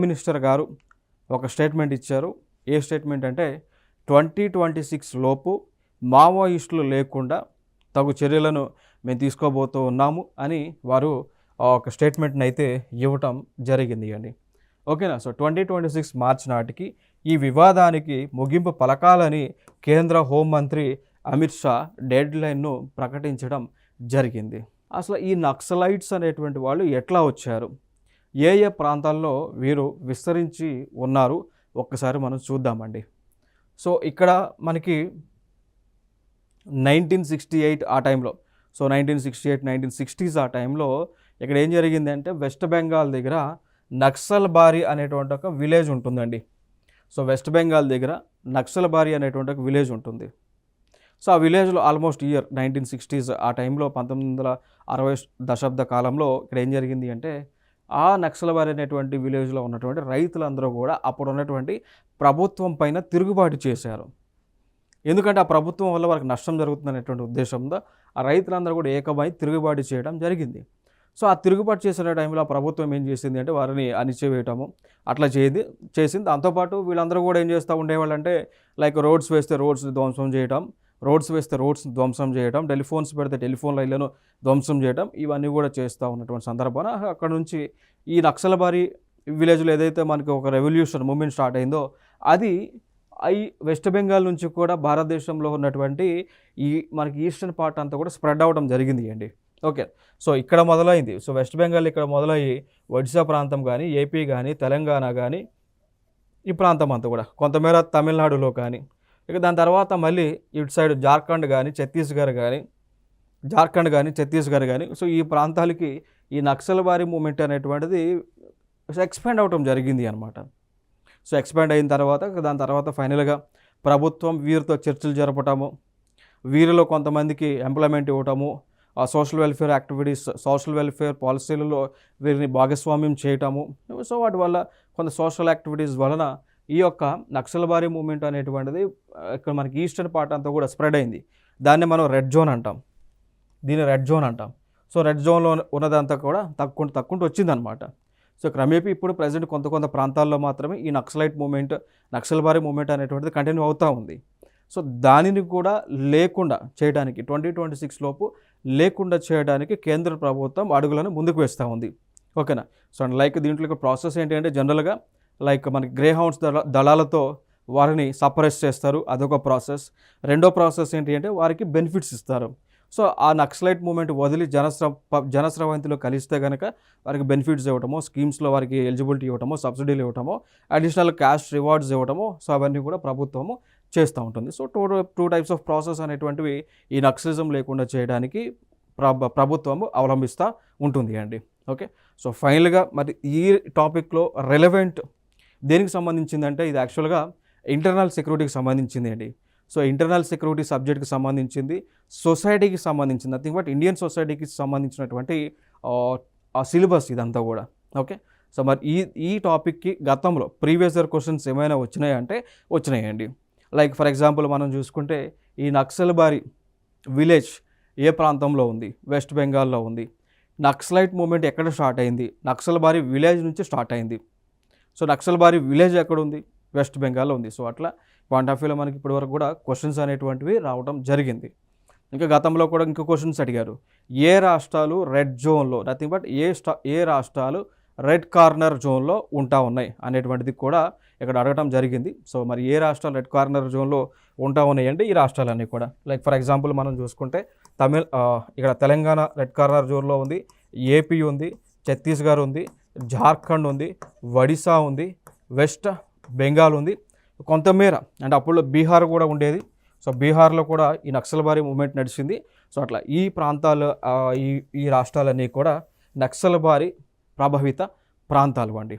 Minister గారు ఒక statement ఇచ్చారు. ఏ స్టేట్మెంట్ అంటే 2026 లోపు మావోయిస్టులు లేకుండా తగు చర్యలను మేము తీసుకోబోతూ ఉన్నాము అని వారు ఒక స్టేట్మెంట్ని అయితే ఇవ్వటం జరిగింది అండి. ఓకేనా. సో 2026 మార్చి నాటికి ఈ వివాదానికి ముగింపు పలకాలని కేంద్ర హోంమంత్రి అమిత్ షా డెడ్ లైన్ను ప్రకటించడం జరిగింది. అసలు ఈ నక్సలైట్స్ అనేటువంటి వాళ్ళు ఎట్లా వచ్చారు, ఏ ఏ ప్రాంతాల్లో వీరు విస్తరించి ఉన్నారు ఒక్కసారి మనం చూద్దామండి. సో ఇక్కడ మనకి 1968 ఆ టైంలో, సో 1968 1960s ఆ టైంలో ఇక్కడ ఏం జరిగిందంటే వెస్ట్ బెంగాల్ దగ్గర నక్సల్బారీ అనేటువంటి ఒక విలేజ్ ఉంటుందండి. సో వెస్ట్ బెంగాల్ దగ్గర నక్సల్బారీ అనేటువంటి ఒక విలేజ్ ఉంటుంది. సో ఆ విలేజ్లో ఆల్మోస్ట్ ఇయర్ 1960s ఆ టైంలో 1960 దశాబ్ద కాలంలో ఇక్కడ ఏం జరిగింది అంటే ఆ నక్సల్బారీ అనేటువంటి విలేజ్లో ఉన్నటువంటి రైతులందరూ కూడా అప్పుడు ఉన్నటువంటి ప్రభుత్వం పైన తిరుగుబాటు చేశారు. ఎందుకంటే ఆ ప్రభుత్వం వల్ల వారికి నష్టం జరుగుతుందనేటువంటి ఉద్దేశంతో ఆ రైతులందరూ కూడా ఏకమై తిరుగుబాటు చేయడం జరిగింది. సో ఆ తిరుగుబాటు చేసిన టైంలో ఆ ప్రభుత్వం ఏం చేసింది అంటే వారిని అణిచివేయటము అట్లా చేసింది. దాంతోపాటు వీళ్ళందరూ కూడా ఏం చేస్తూ ఉండేవాళ్ళు అంటే లైక్ రోడ్స్ వేస్తే రోడ్స్ని ధ్వంసం చేయటం, టెలిఫోన్స్ పెడితే టెలిఫోన్ లైన్లను ధ్వంసం చేయడం, ఇవన్నీ కూడా చేస్తూ ఉన్నటువంటి సందర్భాన అక్కడ నుంచి ఈ నక్సల్బారీ విలేజ్లో ఏదైతే మనకి ఒక రెవల్యూషన్ మూమెంట్ స్టార్ట్ అయిందో అది ఈ వెస్ట్ బెంగాల్ నుంచి కూడా భారతదేశంలో ఉన్నటువంటి ఈ మనకి ఈస్టర్న్ పార్ట్ అంతా కూడా స్ప్రెడ్ అవ్వడం జరిగింది అండి. ఓకే. సో ఇక్కడ మొదలైంది. సో వెస్ట్ బెంగాల్ ఇక్కడ మొదలయ్యి ఒడిశా ప్రాంతం కానీ, ఏపీ కానీ, తెలంగాణ కానీ ఈ ప్రాంతం అంతా కూడా కొంతమేర తమిళనాడులో కానీ, ఇక దాని తర్వాత మళ్ళీ ఇటు సైడ్ జార్ఖండ్ కానీ ఛత్తీస్గఢ్ కానీ సో ఈ ప్రాంతాలకి ఈ నక్సల్బారీ మూమెంట్ అనేటువంటిది ఎక్స్పాండ్ అవటం జరిగింది అనమాట. సో ఎక్స్పాండ్ అయిన తర్వాత దాని తర్వాత ఫైనల్గా ప్రభుత్వం వీరితో చర్చలు జరపటము, వీరిలో కొంతమందికి ఎంప్లాయ్మెంట్ ఇవ్వటము, సోషల్ వెల్ఫేర్ పాలసీలలో వీరిని భాగస్వామ్యం చేయటము. సో వాటి వల్ల కొంత సోషల్ యాక్టివిటీస్ వలన ఈ యొక్క నక్సల్బారీ మూమెంట్ అనేటువంటిది ఇక్కడ మనకి ఈస్టర్న్ పార్ట్ అంతా కూడా స్ప్రెడ్ అయింది. దాన్ని మనం రెడ్ జోన్ అంటాం. సో రెడ్ జోన్లో ఉన్నదంతా కూడా తక్కుంటూ వచ్చిందనమాట. సో క్రమేపీ ఇప్పుడు ప్రజెంట్ కొంత ప్రాంతాల్లో మాత్రమే ఈ నక్సల్బారీ మూమెంట్ అనేటువంటిది కంటిన్యూ అవుతూ ఉంది. సో దానిని కూడా లేకుండా చేయడానికి 2026 లోపు లేకుండా చేయడానికి కేంద్ర ప్రభుత్వం అడుగులను ముందుకు వేస్తూ ఉంది. ఓకేనా. సో లైక్ దీంట్లో ప్రాసెస్ ఏంటి అంటే జనరల్గా లైక్ మనకి గ్రే హౌండ్స్ దళాలతో వారిని సప్రెస్ చేస్తారు, అదొక ప్రాసెస్. రెండో ప్రాసెస్ ఏంటి అంటే వారికి బెనిఫిట్స్ ఇస్తారు. సో ఆ నక్సలైట్ మూమెంట్ వదిలి జనస్రవంతిలో కలిస్తే కనుక వారికి బెనిఫిట్స్ ఇవ్వటమో, స్కీమ్స్లో వారికి ఎలిజిబిలిటీ ఇవ్వటమో, సబ్సిడీలు ఇవ్వటమో, అడిషనల్ క్యాష్ రివార్డ్స్ ఇవ్వటమో, సో అవన్నీ కూడా ప్రభుత్వము చేస్తూ ఉంటుంది. So two types of process అనేటువంటివి ఈ నక్సలిజం లేకుండా చేయడానికి ప్రభుత్వము అవలంబిస్తూ ఉంటుంది అండి. ఓకే. సో ఫైనల్గా మరి ఈ టాపిక్లో రెలవెంట్ దేనికి సంబంధించిందంటే ఇది యాక్చువల్గా ఇంటర్నల్ సెక్యూరిటీకి సంబంధించింది అండి. సో ఇంటర్నల్ సెక్యూరిటీ సబ్జెక్ట్కి సంబంధించింది, సొసైటీకి సంబంధించింది, నథింగ్ బట్ ఇండియన్ సొసైటీకి సంబంధించినటువంటి సిలబస్ ఇదంతా కూడా. ఓకే. సో మరి ఈ టాపిక్కి గతంలో ప్రీవియస్ ఇయర్ క్వశ్చన్స్ ఏమైనా వచ్చినాయండి. లైక్ ఫర్ ఎగ్జాంపుల్ మనం చూసుకుంటే ఈ నక్సల్బారీ విలేజ్ ఏ ప్రాంతంలో ఉంది, వెస్ట్ బెంగాల్లో ఉంది. నక్సలైట్ మూమెంట్ ఎక్కడ స్టార్ట్ అయింది, నక్సల్బారీ విలేజ్ నుంచి స్టార్ట్ అయింది. సో నక్సల్బారీ విలేజ్ ఎక్కడ ఉంది, వెస్ట్ బెంగాల్లో ఉంది. సో అట్లా పాయింట్ ఆఫ్ వ్యూలో మనకి ఇప్పటివరకు కూడా క్వశ్చన్స్ అనేటువంటివి రావడం జరిగింది. ఇంకా గతంలో కూడా ఇంకో క్వశ్చన్స్ అడిగారు, ఏ రాష్ట్రాలు రెడ్ జోన్లో, నథింగ్ బట్ ఏ రాష్ట్రాలు రెడ్ కార్నర్ జోన్లో ఉంటా ఉన్నాయి అనేటువంటిది కూడా ఇక్కడ అడగడం జరిగింది. సో మరి ఏ రాష్ట్రాలు రెడ్ కార్నర్ జోన్లో ఉంటా ఉన్నాయంటే ఈ రాష్ట్రాలన్నీ కూడా. లైక్ ఫర్ ఎగ్జాంపుల్ మనం చూసుకుంటే ఇక్కడ తెలంగాణ రెడ్ కార్నర్ జోన్లో ఉంది, ఏపీ ఉంది, ఛత్తీస్గఢ్ ఉంది, జార్ఖండ్ ఉంది, ఒడిశా ఉంది, వెస్ట్ బెంగాల్ ఉంది, కొంతమేర అంటే అప్పుడు బీహార్ కూడా ఉండేది. సో బీహార్లో కూడా ఈ నక్సల్బారీ మూమెంట్ నడిచింది. సో అట్లా ఈ ప్రాంతాలు ఈ రాష్ట్రాలన్నీ కూడా నక్సల్బారీ ప్రభావిత ప్రాంతాలు అండి.